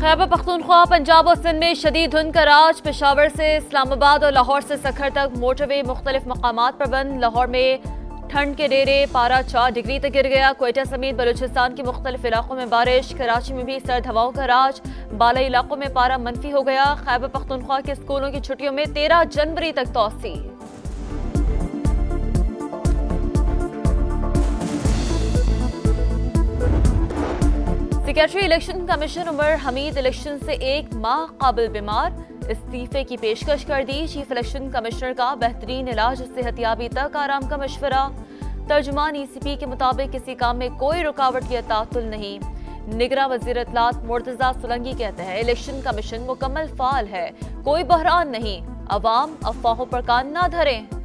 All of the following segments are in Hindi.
खैबर पख्तूनख्वा, पंजाब और सिंध में शदीद धुंध का राज। पेशावर से इस्लामाबाद और लाहौर से सखर तक मोटरवे मुख्तलिफ मकामात पर बंद। लाहौर में ठंड के डेरे, पारा 4 डिग्री तक गिर गया। क्वेटा समेत बलूचिस्तान के मुख्तलिफ इलाकों में बारिश। कराची में भी सर्द हवाओं का राज। बालाई इलाकों में पारा मनफी हो गया। खैबर पख्तूनख्वा के स्कूलों की छुट्टियों में 13 जनवरी तक तौसी। Secretary election commission Umar Hameed election से 1 माह काबिल बीमार, इस्तीफे की पेशकश कर दी। चीफ इलेक्शन कमिश्नर का बेहतरीन इलाज सेहतियाबी तक आराम का मशवरा। तर्जुमान ECP के मुताबिक किसी काम में कोई रुकावट या तातुल नहीं। निगरां वज़ीर इत्तलात मुर्तज़ा सुलंगी कहते हैं इलेक्शन कमीशन मुकम्मल फाल है, कोई बहरान नहीं। अवाम अफवाहों पर कान ना धरें।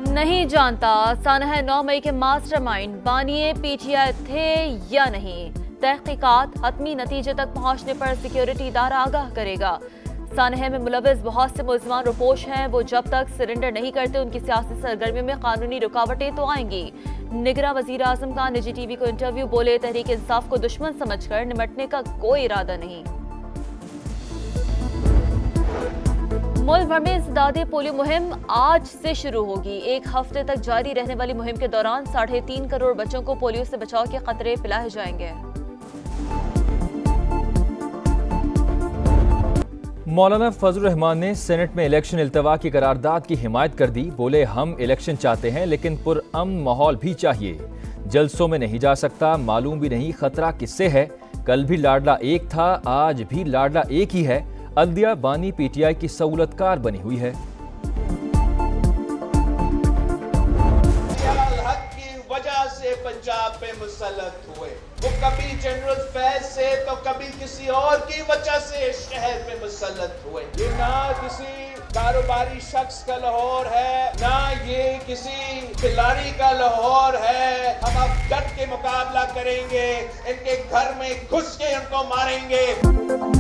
नहीं जानता सानह 9 मई के मास्टरमाइंड बानिए PTI थे या नहीं। तहकीकात हतमी नतीजे तक पहुंचने पर सिक्योरिटी इदारा आगाह करेगा। सानह में मुलविस बहुत से मुल्ज़मान रुपोश हैं, वो जब तक सरेंडर नहीं करते उनकी सियासी सरगर्मी में कानूनी रुकावटें तो आएंगी। निगरां वज़ीर आज़म का निजी TV को इंटरव्यू, बोले तहरीक इंसाफ को दुश्मन समझकर निमटने का कोई इरादा नहीं। मुल्क भर में इंसदादे पोलियो मुहिम आज से शुरू होगी। 1 हफ्ते तक जारी रहने वाली मुहिम के दौरान 3.5 करोड़ बच्चों को पोलियो से बचाव के खतरे पिलाए जाएंगे। मौलाना फजल रहमान ने सेनेट में इलेक्शन इल्तवा की करारदाद की हिमायत कर दी। बोले हम इलेक्शन चाहते हैं लेकिन पुरअमन माहौल भी चाहिए। जलसों में नहीं जा सकता, मालूम भी नहीं खतरा किससे है। कल भी लाडला एक था, आज भी लाडला एक ही है। अदलिया बानी PTI की सहूलतकार बनी हुई है। हक की वजह से पंजाब पे मुसल्लत हुए, वो कभी जनरल फैज से तो कभी किसी और की वजह से शहर पे मुसल्लत हुए। ये ना किसी कारोबारी शख्स का लाहौर है, ना ये किसी खिलाड़ी का लाहौर है। हम अब डट के मुकाबला करेंगे, इनके घर में घुस के उनको मारेंगे।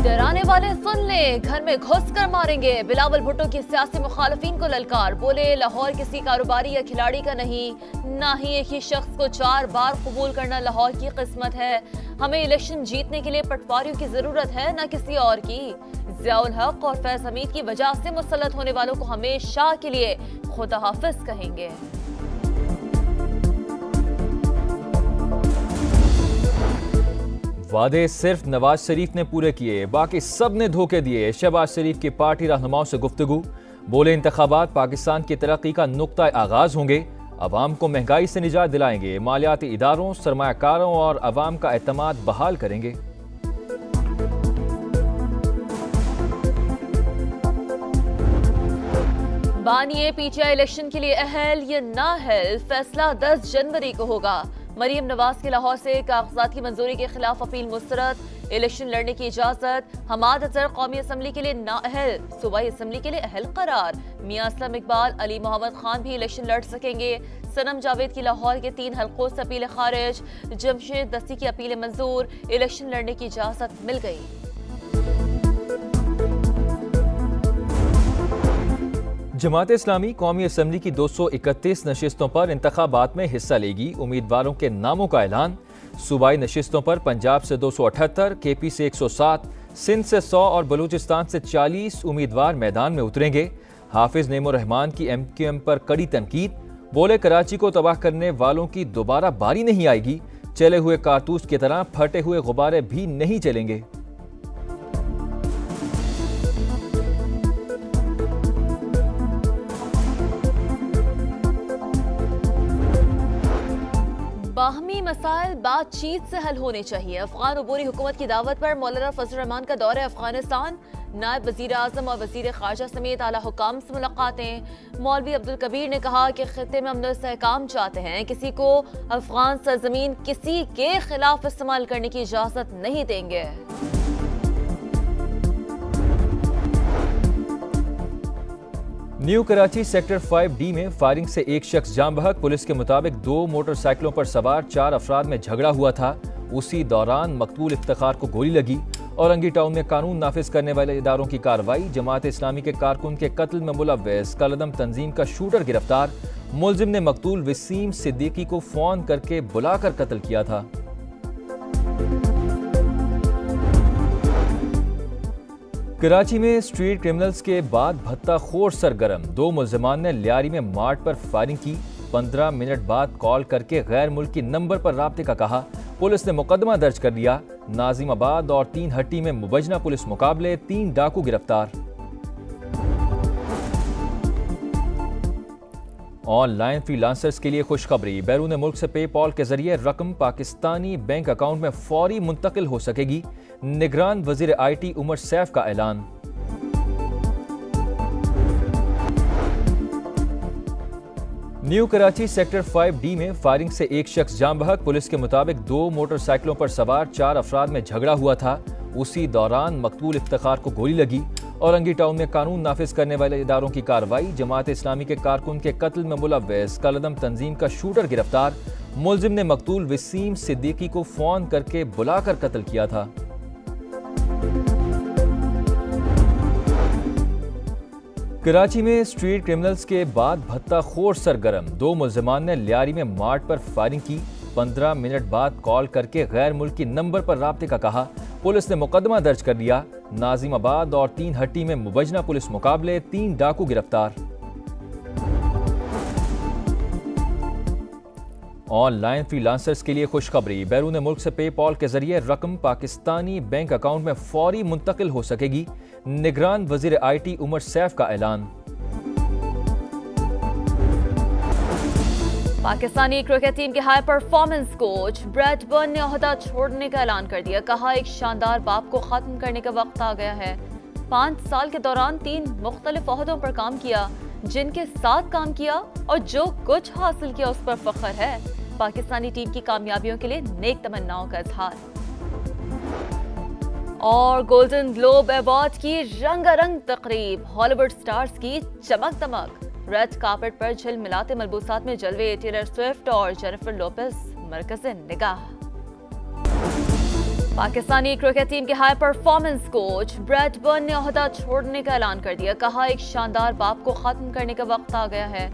डराने वाले सुन ले, घर में घुस कर मारेंगे। बिलावल भुट्टो की सियासी मुखालफिन को ललकार, बोले लाहौर किसी कारोबारी या खिलाड़ी का नहीं, ना ही एक ही शख्स को 4 बार कबूल करना लाहौर की किस्मत है। हमें इलेक्शन जीतने के लिए पटवारियों की जरूरत है, ना किसी और की। ज़ियाउल हक और फैज हमीद की वजह से मुसल्लत होने वालों को हमेशा के लिए खुदा हाफिज कहेंगे। वादे सिर्फ नवाज शरीफ ने पूरे किए, बाकी सब ने धोखे दिए। शहबाज शरीफ की पार्टी रहनुमाओं से गुफ्तगू, बोले इंतखाबात पाकिस्तान की तरक्की का नुक्ता आगाज होंगे। अवाम को महंगाई से निजात दिलाएंगे। मालियाती इदारों, सरमायाकारों और अवाम का एतमाद बहाल करेंगे। बानिए PTI इलेक्शन के लिए अहल या नाअहल, फैसला 10 जनवरी को होगा। मरीम नवाज के लाहौर से कागजात की मंजूरी के खिलाफ अपील मुस्तरद। इलेक्शन लड़ने की इजाजत। हमाद अजहर कौमी असम्बली के लिए नाअहल, सूबाई असम्बली के लिए अहल करार। मियां असलम इकबाल, अली मोहम्मद खान भी इलेक्शन लड़ सकेंगे। सनम जावेद की लाहौर के 3 हल्कों से अपील खारिज। जमशेद दस्ती की अपील मंजूर। इलेक्शन लड़ने की इजाजत मिल गई। जमात इस्लामी कौमी असम्बली की 231 नशिस्तों पर इंतखाबात में हिस्सा लेगी। उम्मीदवारों के नामों का ऐलान। सूबाई नशिस्तों पर पंजाब से 278, KP से 107, सिंध से 100 और बलूचिस्तान से 40 उम्मीदवार मैदान में उतरेंगे। हाफिज नेमो रहमान की MQM पर कड़ी तनकीद, बोले कराची को तबाह करने वालों की दोबारा बारी नहीं आएगी। चले हुए कारतूस की तरह फटे हुए गुब्बारे भी नहीं चलेंगे। बाहमी मसाइल बातचीत से हल होने चाहिए। अफगान अबूरी हुकूमत की दावत पर मौलाना फजल रहमान का दौरा अफगानिस्तान। नायब वजीर आजम और वजीर खारजा समेत आला हुकाम से मुलाकातें। मौलवी अब्दुल कबीर ने कहा कि खित्ते में अमन और इस्तेहकाम चाहते हैं, किसी को अफगान सरजमीन किसी के खिलाफ इस्तेमाल करने की इजाजत नहीं देंगे। न्यू कराची सेक्टर 5D में फायरिंग से 1 शख्स जान बहक। पुलिस के मुताबिक 2 मोटरसाइकिलों पर सवार 4 अफराद में झगड़ा हुआ था। उसी दौरान मकतूल इफ्तिखार को गोली लगी। औरंगी टाउन में कानून नाफिज करने वाले इदारों की कार्रवाई। जमात इस्लामी के कारकुन के कत्ल में मुलव्वस कलदम तंजीम का शूटर गिरफ्तार। मुलजिम ने मकतूल वसीम सिद्दीकी को फोन करके बुलाकर कत्ल किया था। कराची में स्ट्रीट क्रिमिनल्स के बाद भत्ता खोर सरगर्म। 2 मुल्जिमान ने लियारी में मार्ट पर फायरिंग की। 15 मिनट बाद कॉल करके गैर मुल्की नंबर पर राब्ते का कहा। पुलिस ने मुकदमा दर्ज कर लिया। नाजिमाबाद और 3 हट्टी में मुबजना पुलिस मुकाबले, 3 डाकू गिरफ्तार। ऑनलाइन फ्रीलांसर्स के लिए खुशखबरी। बैरून मुल्क से पेपॉल के जरिए रकम पाकिस्तानी बैंक अकाउंट में फौरी मुंतकिल हो सकेगी। निगरान वजीर IT उमर सैफ का ऐलान। न्यू कराची सेक्टर 5D में फायरिंग से एक शख्स जान बहक। पुलिस के मुताबिक 2 मोटरसाइकिलों पर सवार 4 अफराद में झगड़ा हुआ था। उसी दौरान मकतूल इफ्तिखार को गोली लगी। औरंगी टाउन में कानून नाफिज करने वाले इदारों की कार्रवाई। जमात इस्लामी के कारकुन के कत्ल में मुलव्वस कलदम तंजीम का शूटर गिरफ्तार। मुलजिम ने मकतूल वसीम सिद्दीकी को फोन करके बुलाकर कत्ल किया था। कराची में स्ट्रीट क्रिमिनल्स के बाद भत्ता खोर सरगर्म। 2 मुल्जिमान ने लियारी में मार्ट पर फायरिंग की। 15 मिनट बाद कॉल करके गैर मुल्की नंबर पर राब्ते का कहा। पुलिस ने मुकदमा दर्ज कर लिया। नाजिमाबाद और 3 हट्टी में मुबजना पुलिस मुकाबले, 3 डाकू गिरफ्तार। ऑनलाइन फ्रीलांसर्स के लिए खुशखबरी। बैरून मुल्क से पेपॉल के जरिए रकम पाकिस्तानी बैंक अकाउंट में फौरी मुंतकिल हो सकेगी। निगरान वजीर IT उमर सैफ का ऐलान। पाकिस्तानी क्रिकेट टीम के हाई परफॉर्मेंस कोच ब्रैडबर्न ने ओहदा छोड़ने का ऐलान कर दिया। कहा, एक शानदार बाप को खत्म करने का वक्त आ गया है। 5 साल के दौरान 3 मुख्तलिफ ओहदों पर काम किया, जिनके साथ काम किया और जो कुछ हासिल किया उस पर फख्र है। पाकिस्तानी टीम की कामयाबियों के लिए नेक तमन्नाओं का इजहार। और गोल्डन ग्लोब अवार्ड की रंगारंग तकरीब। हॉलीवुड स्टार्स की चमक दमक। रेड कार्पेट पर झिलमिलाते मलबूसात में जलवे टेलर स्विफ्ट और जेनिफर लोपेज मरकज़े निगाह। पाकिस्तानी क्रिकेट टीम के हाई परफॉर्मेंस कोच ब्रैडबर्न ने ओहदा छोड़ने का ऐलान कर दिया। कहा, एक शानदार बाप को खत्म करने का वक्त आ गया है।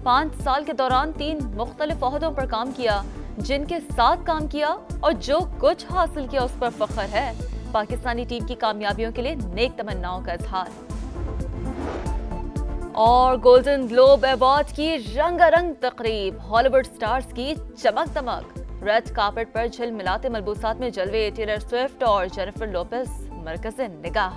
5 साल के दौरान 3 मुख्तलिफ ओहदों पर काम किया, जिनके साथ काम किया और जो कुछ हासिल किया उस पर फख्र है। पाकिस्तानी टीम की कामयाबियों के लिए नेक तमन्नाओं का इजहार। और गोल्डन ग्लोब अवार्ड की रंगारंग तकरीब। हॉलीवुड स्टार्स की चमक दमक। रेड कार्पेट पर झिलमिलाते मलबूसात में जलवे टेलर स्विफ्ट और जेनिफर लोपेज मरकज़े निगाह।